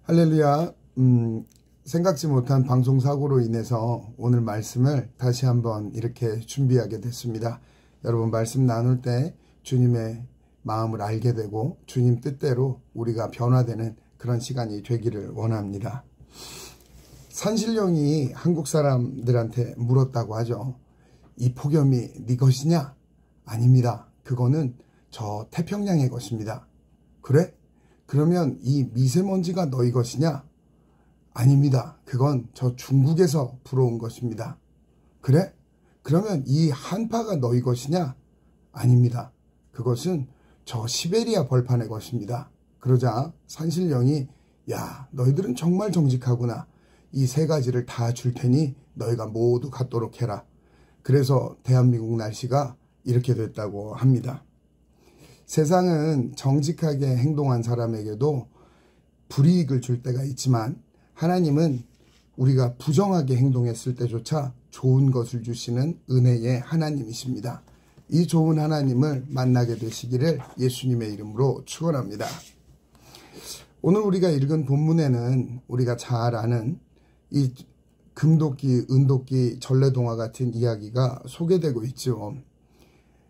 할렐루야. 생각지 못한 방송사고로 인해서 오늘 말씀을 다시 한번 이렇게 준비하게 됐습니다. 여러분, 말씀 나눌 때 주님의 마음을 알게 되고 주님 뜻대로 우리가 변화되는 그런 시간이 되기를 원합니다. 산신령이 한국 사람들한테 물었다고 하죠. 이 폭염이 네 것이냐? 아닙니다. 그거는 저 태평양의 것입니다. 그래? 그러면 이 미세먼지가 너희 것이냐? 아닙니다. 그건 저 중국에서 불어온 것입니다. 그래? 그러면 이 한파가 너희 것이냐? 아닙니다. 그것은 저 시베리아 벌판의 것입니다. 그러자 산신령이 야, 너희들은 정말 정직하구나. 이 세 가지를 다 줄 테니 너희가 모두 갖도록 해라. 그래서 대한민국 날씨가 이렇게 됐다고 합니다. 세상은 정직하게 행동한 사람에게도 불이익을 줄 때가 있지만 하나님은 우리가 부정하게 행동했을 때조차 좋은 것을 주시는 은혜의 하나님이십니다. 이 좋은 하나님을 만나게 되시기를 예수님의 이름으로 축원합니다. 오늘 우리가 읽은 본문에는 우리가 잘 아는 이 금도끼, 은도끼, 전래동화 같은 이야기가 소개되고 있죠.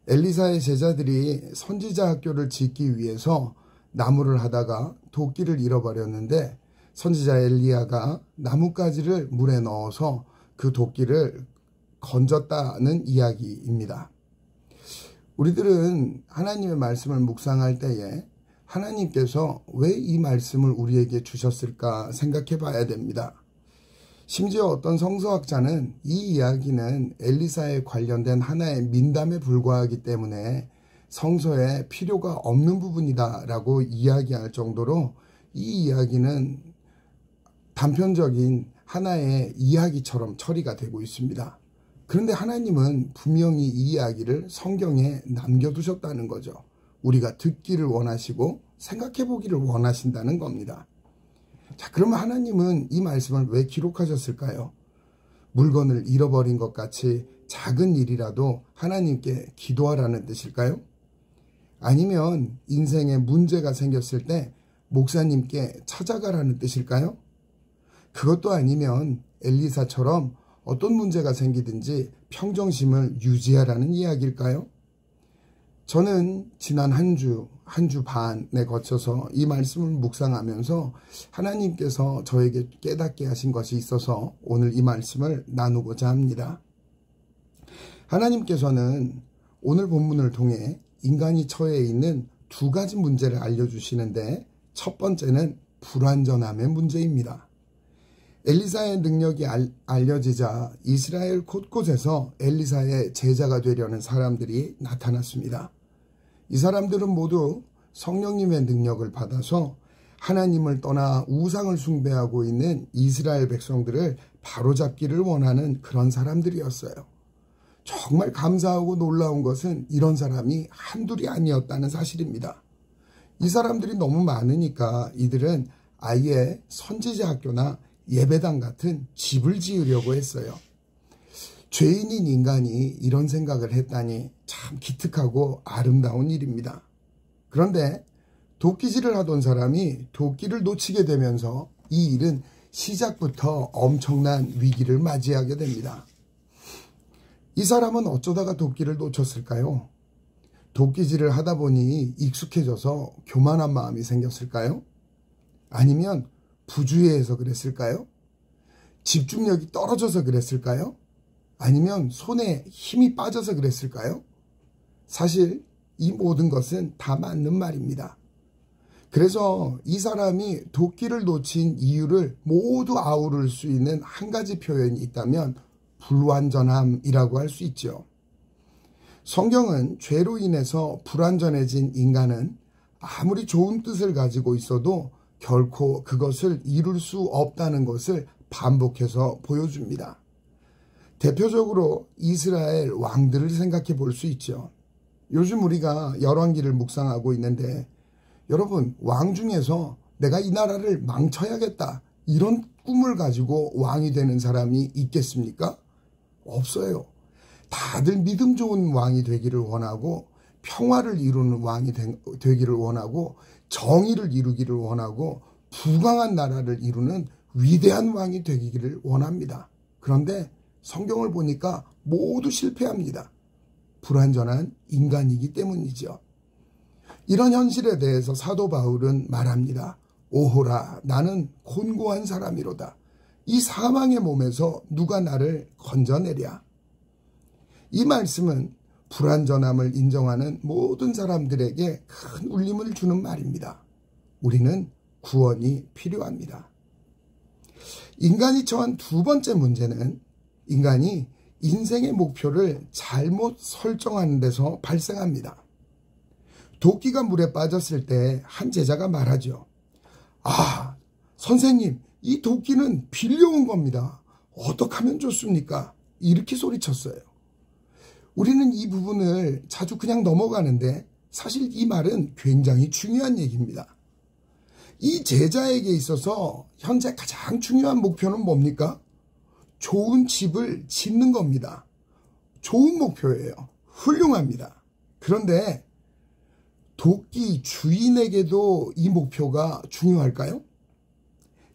엘리사의 제자들이 선지자 학교를 짓기 위해서 나무를 하다가 도끼를 잃어버렸는데 선지자 엘리야가 나뭇가지를 물에 넣어서 그 도끼를 건졌다는 이야기입니다. 우리들은 하나님의 말씀을 묵상할 때에 하나님께서 왜 이 말씀을 우리에게 주셨을까 생각해 봐야 됩니다. 심지어 어떤 성서학자는 이 이야기는 엘리사에 관련된 하나의 민담에 불과하기 때문에 성서에 필요가 없는 부분이다 라고 이야기할 정도로 이 이야기는 단편적인 하나의 이야기처럼 처리가 되고 있습니다. 그런데 하나님은 분명히 이 이야기를 성경에 남겨두셨다는 거죠. 우리가 듣기를 원하시고 생각해 보기를 원하신다는 겁니다. 자, 그러면 하나님은 이 말씀을 왜 기록하셨을까요? 물건을 잃어버린 것 같이 작은 일이라도 하나님께 기도하라는 뜻일까요? 아니면 인생에 문제가 생겼을 때 목사님께 찾아가라는 뜻일까요? 그것도 아니면 엘리사처럼 어떤 문제가 생기든지 평정심을 유지하라는 이야기일까요? 저는 지난 한 주 반에 거쳐서 이 말씀을 묵상하면서 하나님께서 저에게 깨닫게 하신 것이 있어서 오늘 이 말씀을 나누고자 합니다. 하나님께서는 오늘 본문을 통해 인간이 처해 있는 두 가지 문제를 알려주시는데 첫 번째는 불완전함의 문제입니다. 엘리사의 능력이 알려지자 이스라엘 곳곳에서 엘리사의 제자가 되려는 사람들이 나타났습니다. 이 사람들은 모두 성령님의 능력을 받아서 하나님을 떠나 우상을 숭배하고 있는 이스라엘 백성들을 바로잡기를 원하는 그런 사람들이었어요. 정말 감사하고 놀라운 것은 이런 사람이 한둘이 아니었다는 사실입니다. 이 사람들이 너무 많으니까 이들은 아예 선지자 학교나 예배당 같은 집을 지으려고 했어요. 죄인인 인간이 이런 생각을 했다니 참 기특하고 아름다운 일입니다. 그런데 도끼질을 하던 사람이 도끼를 놓치게 되면서 이 일은 시작부터 엄청난 위기를 맞이하게 됩니다. 이 사람은 어쩌다가 도끼를 놓쳤을까요? 도끼질을 하다 보니 익숙해져서 교만한 마음이 생겼을까요? 아니면 부주의해서 그랬을까요? 집중력이 떨어져서 그랬을까요? 아니면 손에 힘이 빠져서 그랬을까요? 사실 이 모든 것은 다 맞는 말입니다. 그래서 이 사람이 도끼를 놓친 이유를 모두 아우를 수 있는 한 가지 표현이 있다면 불완전함이라고 할 수 있죠. 성경은 죄로 인해서 불완전해진 인간은 아무리 좋은 뜻을 가지고 있어도 결코 그것을 이룰 수 없다는 것을 반복해서 보여줍니다. 대표적으로 이스라엘 왕들을 생각해 볼 수 있죠. 요즘 우리가 열왕기를 묵상하고 있는데 여러분, 왕 중에서 내가 이 나라를 망쳐야겠다 이런 꿈을 가지고 왕이 되는 사람이 있겠습니까? 없어요. 다들 믿음 좋은 왕이 되기를 원하고 평화를 이루는 왕이 되기를 원하고 정의를 이루기를 원하고 부강한 나라를 이루는 위대한 왕이 되기를 원합니다. 그런데 성경을 보니까 모두 실패합니다. 불완전한 인간이기 때문이죠. 이런 현실에 대해서 사도 바울은 말합니다. 오호라, 나는 곤고한 사람이로다. 이 사망의 몸에서 누가 나를 건져내랴. 이 말씀은 불완전함을 인정하는 모든 사람들에게 큰 울림을 주는 말입니다. 우리는 구원이 필요합니다. 인간이 처한 두 번째 문제는 인간이 인생의 목표를 잘못 설정하는 데서 발생합니다. 도끼가 물에 빠졌을 때 한 제자가 말하죠. 아, 선생님, 이 도끼는 빌려온 겁니다. 어떻게 하면 좋습니까? 이렇게 소리쳤어요. 우리는 이 부분을 자주 그냥 넘어가는데 사실 이 말은 굉장히 중요한 얘기입니다. 이 제자에게 있어서 현재 가장 중요한 목표는 뭡니까? 좋은 집을 짓는 겁니다. 좋은 목표예요. 훌륭합니다. 그런데 도끼 주인에게도 이 목표가 중요할까요?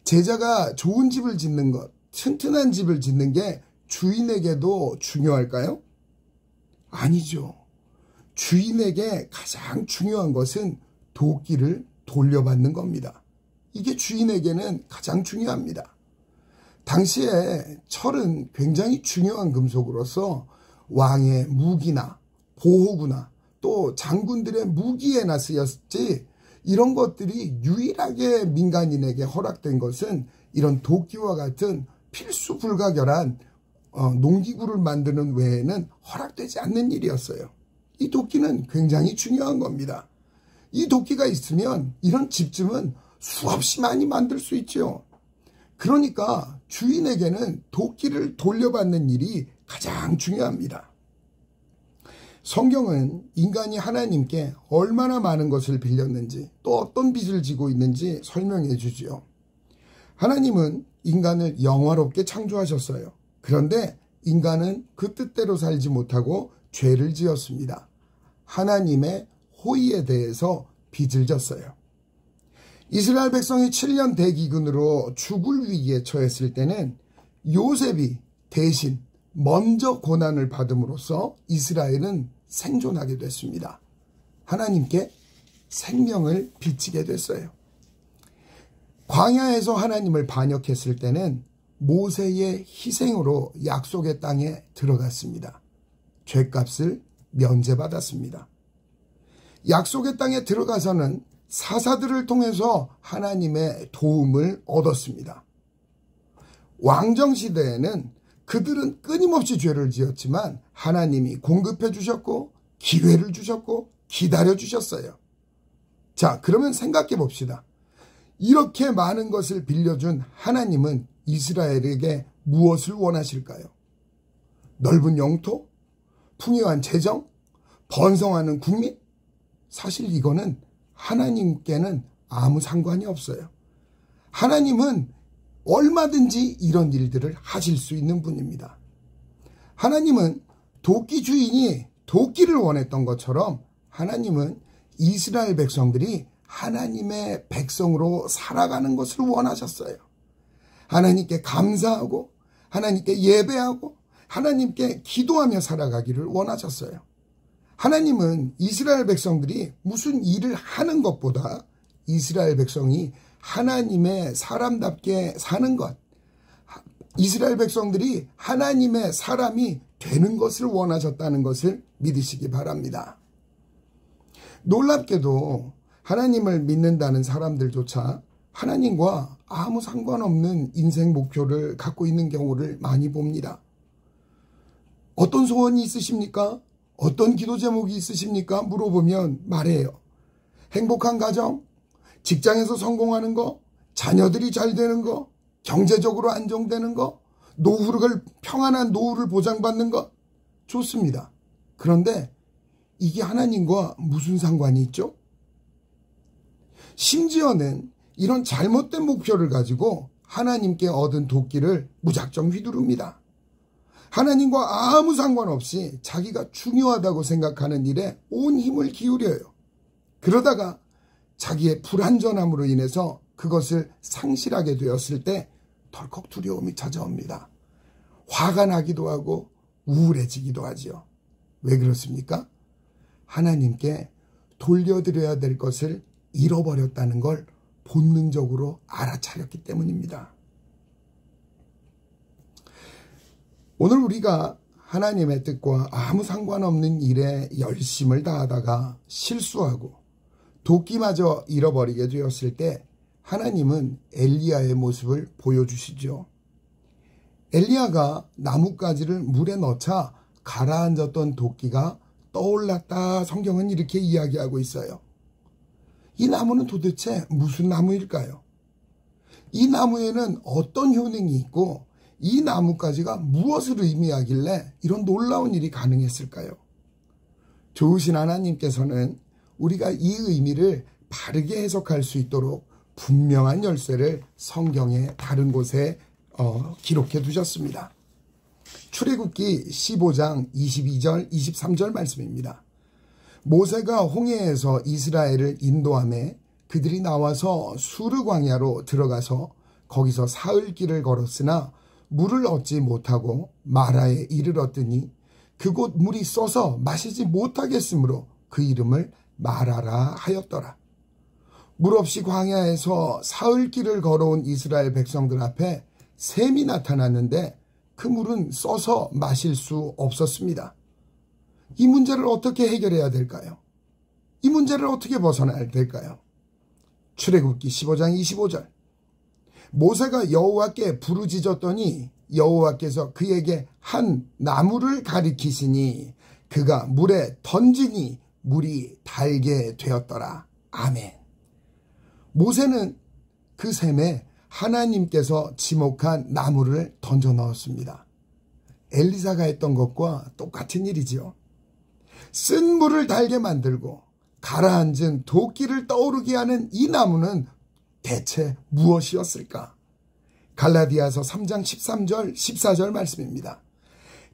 제자가 좋은 집을 짓는 것, 튼튼한 집을 짓는 게 주인에게도 중요할까요? 아니죠. 주인에게 가장 중요한 것은 도끼를 돌려받는 겁니다. 이게 주인에게는 가장 중요합니다. 당시에 철은 굉장히 중요한 금속으로서 왕의 무기나 보호구나 또 장군들의 무기에나 쓰였지, 이런 것들이 유일하게 민간인에게 허락된 것은 이런 도끼와 같은 필수 불가결한 농기구를 만드는 외에는 허락되지 않는 일이었어요. 이 도끼는 굉장히 중요한 겁니다. 이 도끼가 있으면 이런 집쯤은 수없이 많이 만들 수 있죠. 그러니까 주인에게는 도끼를 돌려받는 일이 가장 중요합니다. 성경은 인간이 하나님께 얼마나 많은 것을 빌렸는지 또 어떤 빚을 지고 있는지 설명해 주지요. 하나님은 인간을 영화롭게 창조하셨어요. 그런데 인간은 그 뜻대로 살지 못하고 죄를 지었습니다. 하나님의 호의에 대해서 빚을 졌어요. 이스라엘 백성이 7년 대기근으로 죽을 위기에 처했을 때는 요셉이 대신 먼저 고난을 받음으로써 이스라엘은 생존하게 됐습니다. 하나님께 생명을 비치게 됐어요. 광야에서 하나님을 반역했을 때는 모세의 희생으로 약속의 땅에 들어갔습니다. 죄값을 면제받았습니다. 약속의 땅에 들어가서는 사사들을 통해서 하나님의 도움을 얻었습니다. 왕정시대에는 그들은 끊임없이 죄를 지었지만 하나님이 공급해 주셨고 기회를 주셨고 기다려 주셨어요. 자, 그러면 생각해 봅시다. 이렇게 많은 것을 빌려준 하나님은 이스라엘에게 무엇을 원하실까요? 넓은 영토? 풍요한 재정? 번성하는 국민? 사실 이거는 하나님께는 아무 상관이 없어요. 하나님은 얼마든지 이런 일들을 하실 수 있는 분입니다. 하나님은 도끼 주인이 도끼를 원했던 것처럼 하나님은 이스라엘 백성들이 하나님의 백성으로 살아가는 것을 원하셨어요. 하나님께 감사하고 하나님께 예배하고 하나님께 기도하며 살아가기를 원하셨어요. 하나님은 이스라엘 백성들이 무슨 일을 하는 것보다 이스라엘 백성이 하나님의 사람답게 사는 것, 이스라엘 백성들이 하나님의 사람이 되는 것을 원하셨다는 것을 믿으시기 바랍니다. 놀랍게도 하나님을 믿는다는 사람들조차 하나님과 아무 상관없는 인생 목표를 갖고 있는 경우를 많이 봅니다. 어떤 소원이 있으십니까? 어떤 기도 제목이 있으십니까? 물어보면 말해요. 행복한 가정, 직장에서 성공하는 거, 자녀들이 잘 되는 거, 경제적으로 안정되는 거, 평안한 노후를 보장받는 것, 좋습니다. 그런데 이게 하나님과 무슨 상관이 있죠? 심지어는 이런 잘못된 목표를 가지고 하나님께 얻은 도끼를 무작정 휘두릅니다. 하나님과 아무 상관없이 자기가 중요하다고 생각하는 일에 온 힘을 기울여요. 그러다가 자기의 불완전함으로 인해서 그것을 상실하게 되었을 때 덜컥 두려움이 찾아옵니다. 화가 나기도 하고 우울해지기도 하지요. 왜 그렇습니까? 하나님께 돌려드려야 될 것을 잃어버렸다는 걸 본능적으로 알아차렸기 때문입니다. 오늘 우리가 하나님의 뜻과 아무 상관없는 일에 열심을 다하다가 실수하고 도끼마저 잃어버리게 되었을 때 하나님은 엘리야의 모습을 보여주시죠. 엘리야가 나뭇가지를 물에 넣자 가라앉았던 도끼가 떠올랐다, 성경은 이렇게 이야기하고 있어요. 이 나무는 도대체 무슨 나무일까요? 이 나무에는 어떤 효능이 있고 이 나뭇가지가 무엇을 의미하길래 이런 놀라운 일이 가능했을까요? 좋으신 하나님께서는 우리가 이 의미를 바르게 해석할 수 있도록 분명한 열쇠를 성경의 다른 곳에 기록해 두셨습니다. 출애굽기 15장 22절 23절 말씀입니다. 모세가 홍해에서 이스라엘을 인도하매 그들이 나와서 수르 광야로 들어가서 거기서 사흘 길을 걸었으나 물을 얻지 못하고 마라에 이르렀더니 그곳 물이 써서 마시지 못하겠으므로 그 이름을 마라라 하였더라. 물 없이 광야에서 사흘 길을 걸어온 이스라엘 백성들 앞에 샘이 나타났는데 그 물은 써서 마실 수 없었습니다. 이 문제를 어떻게 해결해야 될까요? 이 문제를 어떻게 벗어나야 될까요? 출애굽기 15장 25절. 모세가 여호와께 부르짖었더니 여호와께서 그에게 한 나무를 가리키시니 그가 물에 던지니 물이 달게 되었더라. 아멘. 모세는 그 샘에 하나님께서 지목한 나무를 던져 넣었습니다. 엘리사가 했던 것과 똑같은 일이지요. 쓴 물을 달게 만들고 가라앉은 도끼를 떠오르게 하는 이 나무는 대체 무엇이었을까? 갈라디아서 3장 13절 14절 말씀입니다.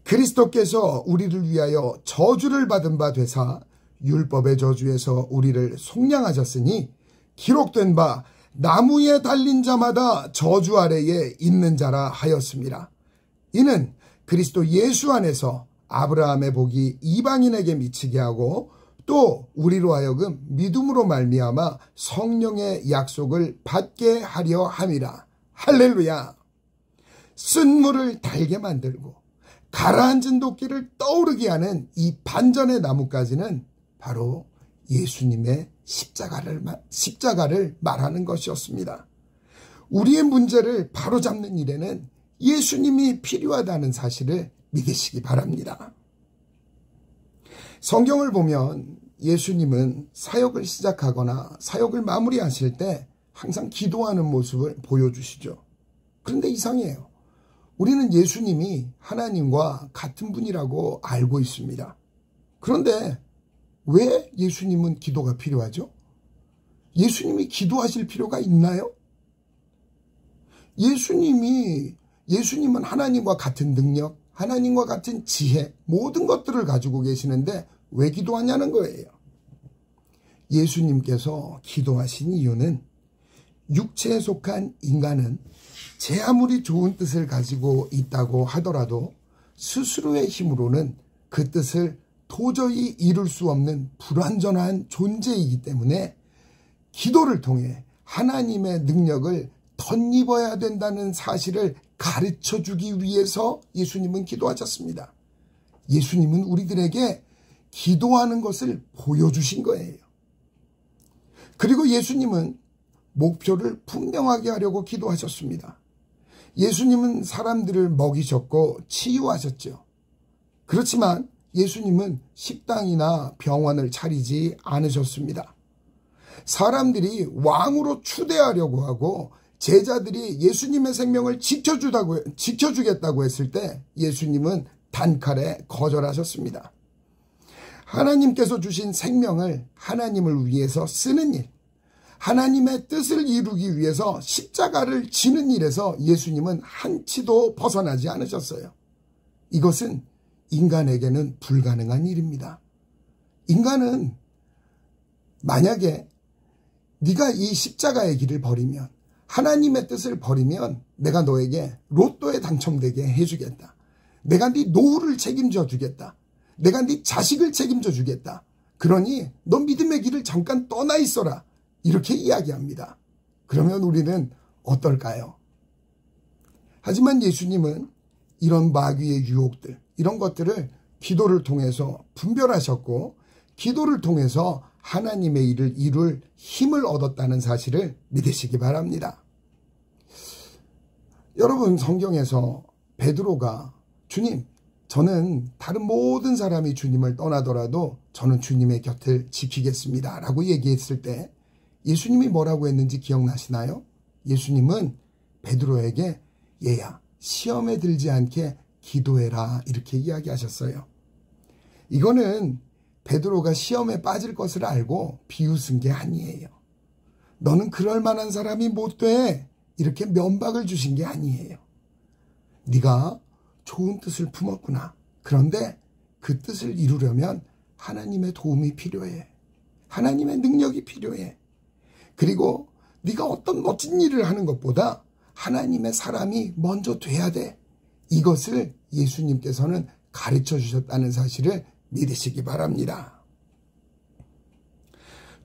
그리스도께서 우리를 위하여 저주를 받은 바 되사 율법의 저주에서 우리를 속량하셨으니 기록된 바 나무에 달린 자마다 저주 아래에 있는 자라 하였습니다. 이는 그리스도 예수 안에서 아브라함의 복이 이방인에게 미치게 하고 또 우리로 하여금 믿음으로 말미암아 성령의 약속을 받게 하려 함이라. 할렐루야. 쓴 물을 달게 만들고 가라앉은 도끼를 떠오르게 하는 이 반전의 나뭇가지는 바로 예수님의 십자가를 말하는 것이었습니다. 우리의 문제를 바로잡는 일에는 예수님이 필요하다는 사실을 믿으시기 바랍니다. 성경을 보면 예수님은 사역을 시작하거나 사역을 마무리하실 때 항상 기도하는 모습을 보여주시죠. 그런데 이상해요. 우리는 예수님이 하나님과 같은 분이라고 알고 있습니다. 그런데 왜 예수님은 기도가 필요하죠? 예수님이 기도하실 필요가 있나요? 예수님은 하나님과 같은 능력, 하나님과 같은 지혜, 모든 것들을 가지고 계시는데 왜 기도하냐는 거예요. 예수님께서 기도하신 이유는 육체에 속한 인간은 제 아무리 좋은 뜻을 가지고 있다고 하더라도 스스로의 힘으로는 그 뜻을 도저히 이룰 수 없는 불완전한 존재이기 때문에 기도를 통해 하나님의 능력을 덧입어야 된다는 사실을 가르쳐주기 위해서 예수님은 기도하셨습니다. 예수님은 우리들에게 기도하는 것을 보여주신 거예요. 그리고 예수님은 목표를 분명하게 하려고 기도하셨습니다. 예수님은 사람들을 먹이셨고 치유하셨죠. 그렇지만 예수님은 식당이나 병원을 차리지 않으셨습니다. 사람들이 왕으로 추대하려고 하고 제자들이 예수님의 생명을 지켜주겠다고 했을 때 예수님은 단칼에 거절하셨습니다. 하나님께서 주신 생명을 하나님을 위해서 쓰는 일, 하나님의 뜻을 이루기 위해서 십자가를 지는 일에서 예수님은 한치도 벗어나지 않으셨어요. 이것은 인간에게는 불가능한 일입니다. 인간은 만약에 네가 이 십자가의 길을 버리면, 하나님의 뜻을 버리면 내가 너에게 로또에 당첨되게 해주겠다. 내가 네 노후를 책임져 주겠다. 내가 네 자식을 책임져 주겠다. 그러니 너 믿음의 길을 잠깐 떠나 있어라. 이렇게 이야기합니다. 그러면 우리는 어떨까요? 하지만 예수님은 이런 마귀의 유혹들, 이런 것들을 기도를 통해서 분별하셨고, 기도를 통해서 하나님의 일을 이룰 힘을 얻었다는 사실을 믿으시기 바랍니다. 여러분, 성경에서 베드로가 주님, 저는 다른 모든 사람이 주님을 떠나더라도 저는 주님의 곁을 지키겠습니다 라고 얘기했을 때 예수님이 뭐라고 했는지 기억나시나요? 예수님은 베드로에게 얘야, 시험에 들지 않게 기도해라 이렇게 이야기하셨어요. 이거는 베드로가 시험에 빠질 것을 알고 비웃은 게 아니에요. 너는 그럴 만한 사람이 못 돼. 이렇게 면박을 주신 게 아니에요. 네가 좋은 뜻을 품었구나. 그런데 그 뜻을 이루려면 하나님의 도움이 필요해. 하나님의 능력이 필요해. 그리고 네가 어떤 멋진 일을 하는 것보다 하나님의 사람이 먼저 돼야 돼. 이것을 예수님께서는 가르쳐 주셨다는 사실을 믿으시기 바랍니다.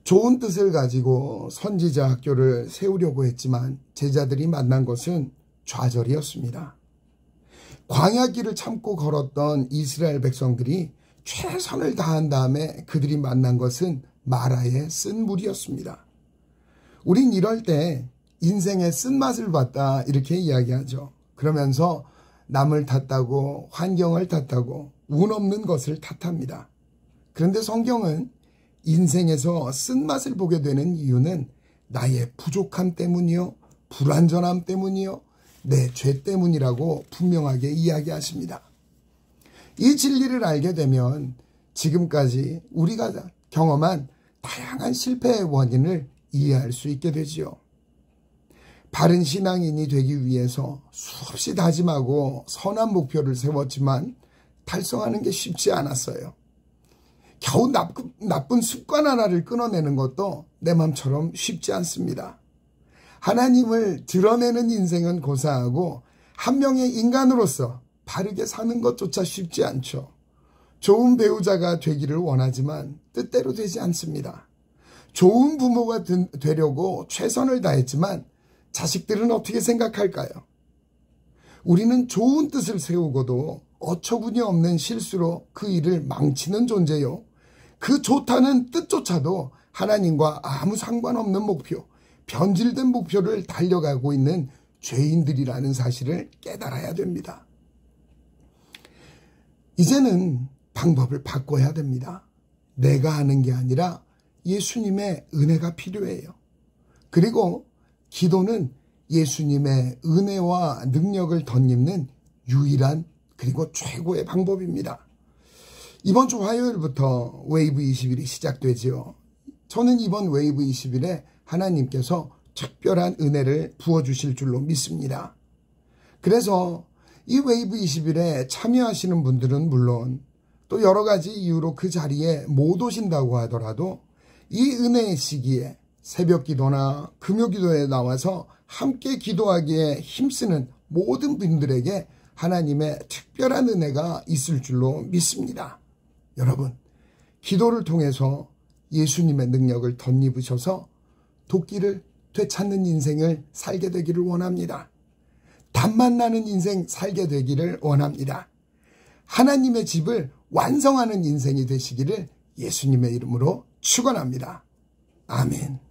좋은 뜻을 가지고 선지자 학교를 세우려고 했지만 제자들이 만난 것은 좌절이었습니다. 광야길을 참고 걸었던 이스라엘 백성들이 최선을 다한 다음에 그들이 만난 것은 마라의 쓴물이었습니다. 우린 이럴 때 인생의 쓴맛을 봤다 이렇게 이야기하죠. 그러면서 남을 탓하고 환경을 탓하고 운 없는 것을 탓합니다. 그런데 성경은 인생에서 쓴맛을 보게 되는 이유는 나의 부족함 때문이요, 불완전함 때문이요, 내 죄 때문이라고 분명하게 이야기하십니다. 이 진리를 알게 되면 지금까지 우리가 경험한 다양한 실패의 원인을 이해할 수 있게 되지요. 바른 신앙인이 되기 위해서 수없이 다짐하고 선한 목표를 세웠지만 달성하는 게 쉽지 않았어요. 겨우 나쁜 습관 하나를 끊어내는 것도 내 맘처럼 쉽지 않습니다. 하나님을 드러내는 인생은 고사하고 한 명의 인간으로서 바르게 사는 것조차 쉽지 않죠. 좋은 배우자가 되기를 원하지만 뜻대로 되지 않습니다. 좋은 부모가 되려고 최선을 다했지만 자식들은 어떻게 생각할까요? 우리는 좋은 뜻을 세우고도 어처구니 없는 실수로 그 일을 망치는 존재요. 그 좋다는 뜻조차도 하나님과 아무 상관없는 목표, 변질된 목표를 달려가고 있는 죄인들이라는 사실을 깨달아야 됩니다. 이제는 방법을 바꿔야 됩니다. 내가 하는 게 아니라 예수님의 은혜가 필요해요. 그리고 기도는 예수님의 은혜와 능력을 덧입는 유일한 그리고 최고의 방법입니다. 이번 주 화요일부터 웨이브 20일이 시작되지요. 저는 이번 웨이브 20일에 하나님께서 특별한 은혜를 부어주실 줄로 믿습니다. 그래서 이 웨이브 20일에 참여하시는 분들은 물론 또 여러 가지 이유로 그 자리에 못 오신다고 하더라도 이 은혜의 시기에 새벽 기도나 금요 기도에 나와서 함께 기도하기에 힘쓰는 모든 분들에게 하나님의 특별한 은혜가 있을 줄로 믿습니다. 여러분, 기도를 통해서 예수님의 능력을 덧입으셔서 도끼를 되찾는 인생을 살게 되기를 원합니다. 단맛 나는 인생 살게 되기를 원합니다. 하나님의 집을 완성하는 인생이 되시기를 예수님의 이름으로 축원합니다. 아멘.